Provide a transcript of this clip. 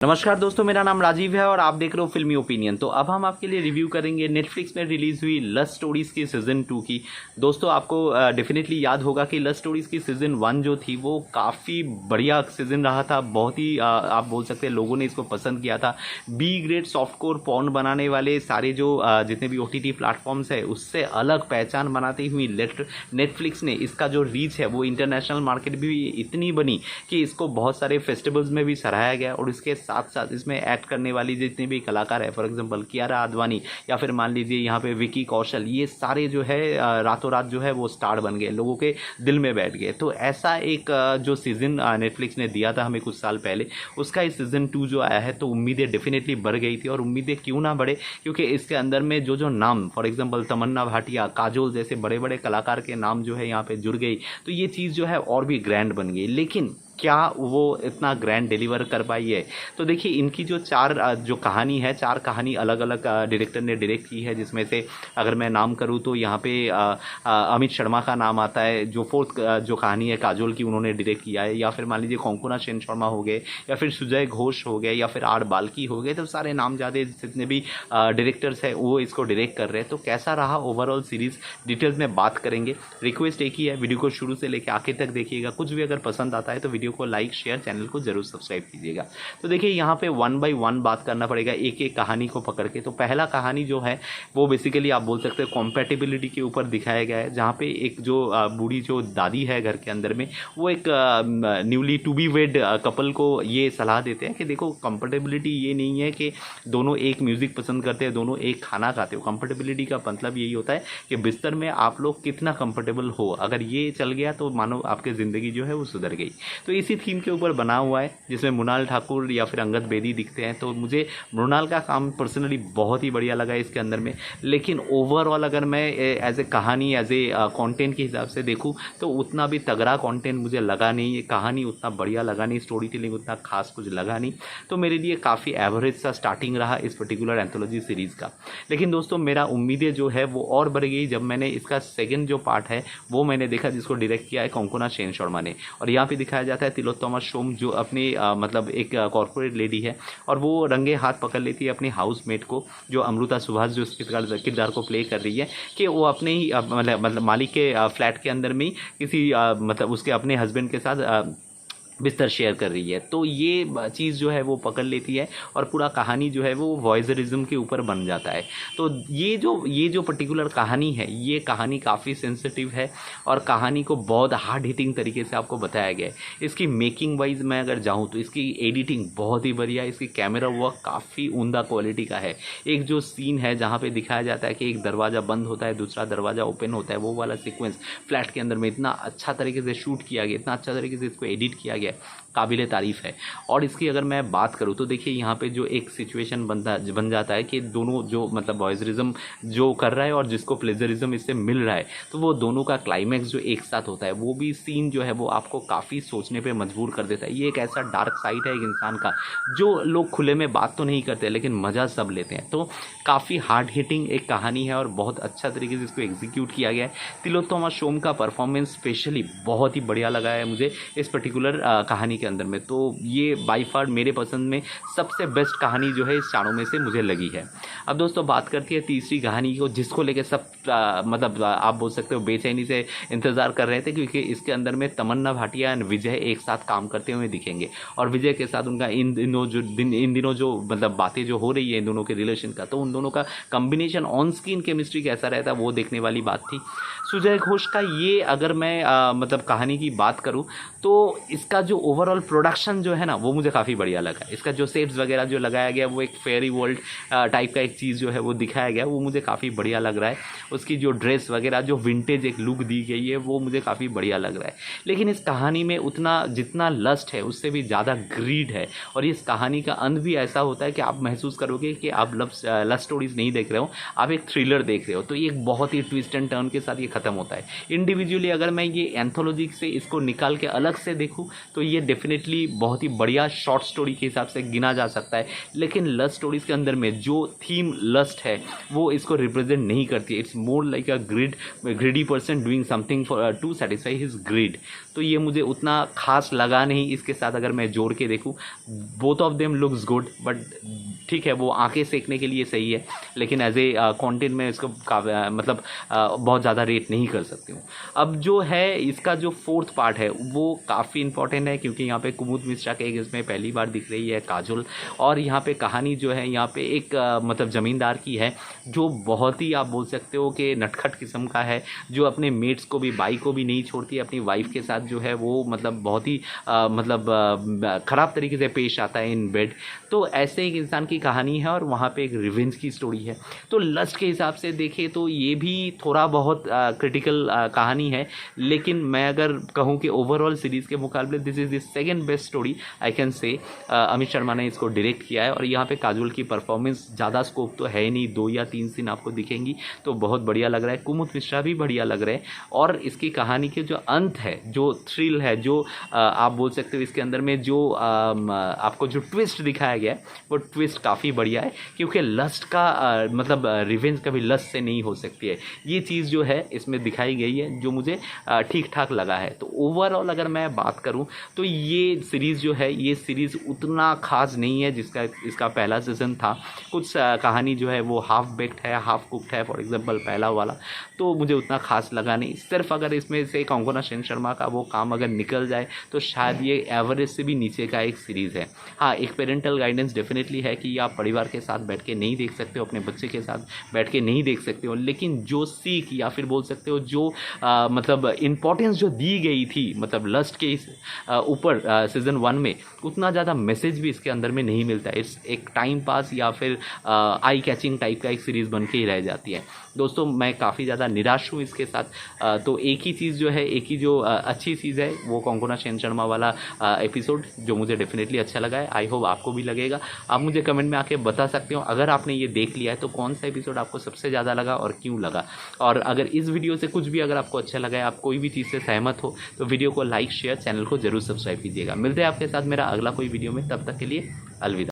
नमस्कार दोस्तों, मेरा नाम राजीव है और आप देख रहे हो फिल्मी ओपिनियन। तो अब हम आपके लिए रिव्यू करेंगे नेटफ्लिक्स में रिलीज हुई लस्ट स्टोरीज की सीजन 2 की। दोस्तों आपको डेफिनेटली याद होगा कि लस्ट स्टोरीज की सीजन 1 जो थी वो काफ़ी बढ़िया सीजन रहा था। बहुत ही आप बोल सकते हैं लोगों ने इसको पसंद किया था। बी ग्रेड सॉफ्टकोर पॉर्न बनाने वाले सारे जो जितने भी OTT प्लेटफॉर्म्स है उससे अलग पहचान बनाती हुई नेटफ्लिक्स ने इसका जो रीच है वो इंटरनेशनल मार्केट भी इतनी बनी कि इसको बहुत सारे फेस्टिवल्स में भी सराहा गया। और इसके साथ साथ इसमें एक्ट करने वाली जितने भी कलाकार है, फॉर एग्जांपल कियारा आडवाणी या फिर मान लीजिए यहाँ पे विकी कौशल, ये सारे जो है रातों रात जो है वो स्टार बन गए, लोगों के दिल में बैठ गए। तो ऐसा एक जो सीजन नेटफ्लिक्स ने दिया था हमें कुछ साल पहले, उसका इस सीजन 2 जो आया है तो उम्मीदें डेफिनेटली बढ़ गई थी। और उम्मीदें क्यों ना बढ़े, क्योंकि इसके अंदर में जो नाम, फॉर एग्जाम्पल तमन्ना भाटिया, काजोल जैसे बड़े बड़े कलाकार के नाम जो है यहाँ पे जुड़ गई, तो ये चीज़ जो है और भी ग्रैंड बन गई। लेकिन क्या वो इतना ग्रैंड डिलीवर कर पाई है? तो देखिए इनकी जो जो कहानी है, 4 कहानी अलग अलग डायरेक्टर ने डायरेक्ट की है, जिसमें से अगर मैं नाम करूँ तो यहाँ पे अमित शर्मा का नाम आता है। जो 4th जो कहानी है काजोल की, उन्होंने डायरेक्ट किया है। या फिर मान लीजिए कोंकणा सेन शर्मा हो गए, या फिर सुजय घोष हो गए, या फिर आर बाल्की हो गए। तो सारे नाम ज़्यादा जितने भी डायरेक्टर्स हैं वो इसको डायरेक्ट कर रहे हैं। तो कैसा रहा ओवरऑल सीरीज़, डिटेल्स में बात करेंगे। रिक्वेस्ट एक ही है, वीडियो को शुरू से लेकर आखिर तक देखिएगा। कुछ भी अगर पसंद आता है तो वीडियो को लाइक शेयर, चैनल को जरूर सब्सक्राइब कीजिएगा। तो देखिए यहाँ पे 1 बाय 1 बात करना पड़ेगा, एक एक कहानी को पकड़ के। तो पहला कहानी जो है वो बेसिकली आप बोल सकते हैं कॉम्पैटिबिलिटी के ऊपर दिखाया गया है, जहाँ पे एक जो बूढ़ी जो दादी है घर के अंदर में, वो एक newly to be wed couple को ये सलाह देते हैं कि देखो कंफर्टेबिलिटी ये नहीं है कि दोनों एक म्यूज़िक पसंद करते हैं, दोनों एक खाना खाते हो। कंफर्टेबिलिटी का मतलब यही होता है कि बिस्तर में आप लोग कितना कंफर्टेबल हो। अगर ये चल गया तो मानो आपकी ज़िंदगी जो है वो सुधर गई। तो इसी थीम के ऊपर बना हुआ है, जिसमें मृणाल ठाकुर या फिर अंगद बेदी दिखते हैं। तो मुझे मृणाल का काम पर्सनली बहुत ही बढ़िया लगा इसके अंदर में। लेकिन ओवरऑल अगर मैं एज ए कहानी, एज ए कंटेंट के हिसाब से देखूं तो उतना भी तगड़ा कंटेंट मुझे लगा नहीं। ये कहानी उतना बढ़िया लगा नहीं, स्टोरी टेलिंग उतना खास कुछ लगा नहीं। तो मेरे लिए काफ़ी एवरेज सा स्टार्टिंग रहा इस पर्टिकुलर एंथोलॉजी सीरीज़ का। लेकिन दोस्तों मेरा उम्मीदें जो है वो और बढ़ गई जब मैंने इसका सेकेंड जो पार्ट है वो मैंने देखा, जिसको डायरेक्ट किया है कोंकणा सेन शर्मा ने। और यहाँ पे दिखाया जाता है तिलोत्तमा सोम, जो अपनी मतलब एक कॉर्पोरेट लेडी है, और वो रंगे हाथ पकड़ लेती है अपनी हाउसमेट को, जो अमृता सुभाष जो किरदार को प्ले कर रही है, कि वो अपने ही मतलब मालिक के फ्लैट के अंदर में ही किसी मतलब उसके अपने हस्बैंड के साथ बिस्तर शेयर कर रही है। तो ये चीज़ जो है वो पकड़ लेती है और पूरा कहानी जो है वो वॉइसरिज्म के ऊपर बन जाता है। तो ये जो पर्टिकुलर कहानी है, ये कहानी काफ़ी सेंसिटिव है और कहानी को बहुत हार्ड हिटिंग तरीके से आपको बताया गया है। इसकी मेकिंग वाइज मैं अगर जाऊँ तो इसकी एडिटिंग बहुत ही बढ़िया है, इसकी कैमरा वर्क काफ़ी उम्दा क्वालिटी का है। एक जो सीन है जहाँ पे दिखाया जाता है कि एक दरवाज़ा बंद होता है, दूसरा दरवाज़ा ओपन होता है, वो वाला सीक्वेंस फ्लैट के अंदर में इतना अच्छा तरीके से शूट किया गया, इतना अच्छा तरीके से इसको एडिट किया गया, काबिले तारीफ़ है। और इसकी अगर मैं बात करूँ तो देखिए यहाँ पे जो एक सिचुएशन बन जाता है कि दोनों जो मतलब वॉइसरिज्म जो कर रहा है और जिसको प्लेजरिज्म इससे मिल रहा है, तो वो दोनों का क्लाइमैक्स जो एक साथ होता है, वो भी सीन जो है वो आपको काफ़ी सोचने पे मजबूर कर देता है। ये एक ऐसा डार्क साइड है एक इंसान का, जो लोग खुले में बात तो नहीं करते लेकिन मज़ा सब लेते हैं। तो काफ़ी हार्ड हिटिंग एक कहानी है और बहुत अच्छा तरीके से इसको एग्जीक्यूट किया गया है। तिलोत्तमा सोम का परफॉर्मेंस स्पेशली बहुत ही बढ़िया लगा है मुझे इस पर्टिकुलर कहानी के अंदर में। तो ये बाई फार मेरे पसंद में सबसे बेस्ट कहानी जो है इस चारों में से मुझे लगी है। अब दोस्तों बात करती है तीसरी कहानी को, जिसको लेकर सब मतलब आप बोल सकते हो बेचैनी से इंतज़ार कर रहे थे, क्योंकि इसके अंदर में तमन्ना भाटिया एंड विजय एक साथ काम करते हुए दिखेंगे। और विजय के साथ उनका इन दिनों जो मतलब बातें जो हो रही है इन दोनों के रिलेशन का, तो उन दोनों का कॉम्बिनेशन ऑन स्क्रीन केमिस्ट्री कैसा रहता है वो देखने वाली बात थी। सुजय घोष का ये अगर मैं मतलब कहानी की बात करूँ तो इसका जो ओवरऑल प्रोडक्शन जो है ना वो मुझे काफ़ी बढ़िया लगा। इसका जो सेट्स वगैरह जो लगाया गया, वो एक फेयरी वर्ल्ड टाइप का एक चीज़ जो है वो दिखाया गया, वो मुझे काफ़ी बढ़िया लग रहा है। उसकी जो ड्रेस वगैरह जो विंटेज एक लुक दी गई है वो मुझे काफ़ी बढ़िया लग रहा है। लेकिन इस कहानी में उतना जितना लस्ट है उससे भी ज़्यादा ग्रीड है। और इस कहानी का अंत भी ऐसा होता है कि आप महसूस करोगे कि आप लव स्टोरीज नहीं देख रहे हो, आप एक थ्रिलर देख रहे हो। तो ये एक बहुत ही ट्विस्ट एंड टर्न के साथ ये ख़त्म होता है। इंडिविजुअली अगर मैं ये एंथोलॉजी से इसको निकाल के अलग से देखूँ तो तो ये डेफिनेटली बहुत ही बढ़िया शॉर्ट स्टोरी के हिसाब से गिना जा सकता है। लेकिन लस्ट स्टोरीज के अंदर में जो थीम लस्ट है वो इसको रिप्रेजेंट नहीं करती। It's more like a greedy person doing something for to satisfy his greed. तो ये मुझे उतना खास लगा नहीं। इसके साथ अगर मैं जोड़ के देखूँ, both of them looks good, but ठीक है वो आंखें सेकने के लिए सही है, लेकिन एज ए कंटेंट में इसको मतलब बहुत ज़्यादा रेट नहीं कर सकती हूँ। अब जो है इसका जो फोर्थ पार्ट है वो काफ़ी इंपॉर्टेंट है, क्योंकि यहाँ पे कुमुद मिश्रा के इसमें पहली बार दिख रही है काजोल, और यहाँ पे कहानी जो है यहाँ पे एक मतलब ज़मींदार की है जो बहुत ही आप बोल सकते हो कि नटखट किस्म का है, जो अपने मेट्स को भी, बाई को भी नहीं छोड़ती है, अपनी वाइफ के साथ जो है वो मतलब बहुत ही मतलब ख़राब तरीके से पेश आता है इन बेड। तो ऐसे एक इंसान की कहानी है और वहाँ पे एक रिवेंज की स्टोरी है। तो लस्ट के हिसाब से देखें तो ये भी थोड़ा बहुत क्रिटिकल कहानी है, लेकिन मैं अगर कहूँ कि ओवरऑल सीरीज़ के मुकाबले this is the second best story I can say. Amit Sharma ने इसको डायरेक्ट किया है और यहाँ पे काजोल की परफॉर्मेंस ज़्यादा स्कोप तो है नहीं, 2 या 3 सीन आपको दिखेंगी तो बहुत बढ़िया लग रहा है। कुमुद मिश्रा भी बढ़िया लग रहे हैं और इसकी कहानी के जो अंत है, जो थ्रिल है, जो आप बोल सकते हो इसके अंदर में जो आपको जो ट्विस्ट दिखाया गया है वो ट्विस्ट काफ़ी बढ़िया है, क्योंकि लस्ट का मतलब रिवेंज कभी लस्ट से नहीं हो सकती है। ये चीज़ जो है इसमें दिखाई गई है जो मुझे ठीक ठाक लगा है। तो ओवरऑल अगर मैं बात करूं तो ये सीरीज़ जो है ये सीरीज़ उतना खास नहीं है जिसका इसका पहला सीज़न था। कुछ कहानी जो है वो हाफ बेक्ड है, हाफ कुक्ड है। फॉर एग्जांपल पहला वाला तो मुझे उतना खास लगा नहीं। सिर्फ अगर इसमें से कंगना सेन शर्मा का वो काम अगर निकल जाए तो शायद ये एवरेज से भी नीचे का एक सीरीज़ है। हाँ, एक पेरेंटल गाइडेंस डेफिनेटली है कि आप परिवार के साथ बैठ के नहीं देख सकते हो, अपने बच्चे के साथ बैठ के नहीं देख सकते हो, लेकिन जो सीख या फिर बोल सकते हो जो मतलब इम्पोर्टेंस जो दी गई थी मतलब लस्ट के इस ऊपर सीज़न 1 में, उतना ज़्यादा मैसेज भी इसके अंदर में नहीं मिलता है। इट्स एक टाइम पास या फिर आई कैचिंग टाइप का एक सीरीज़ बन के ही रह जाती है। दोस्तों मैं काफ़ी ज़्यादा निराश हूँ इसके साथ। तो एक ही चीज़ जो है, एक ही जो अच्छी चीज़ है वो कंगना सेन शर्मा वाला एपिसोड जो मुझे डेफिनेटली अच्छा लगा है। आई होप आपको भी लगेगा। आप मुझे कमेंट में आके बता सकते हो अगर आपने ये देख लिया है तो कौन सा एपिसोड आपको सबसे ज़्यादा लगा और क्यों लगा। और अगर इस वीडियो से कुछ भी अगर आपको अच्छा लगा है, आप कोई भी चीज़ से सहमत हो तो वीडियो को लाइक, शेयर, चैनल को जरूर सब्सक्राइब कीजिएगा। मिलते हैं आपके साथ मेरा अगला कोई वीडियो में, तब तक के लिए अलविदा।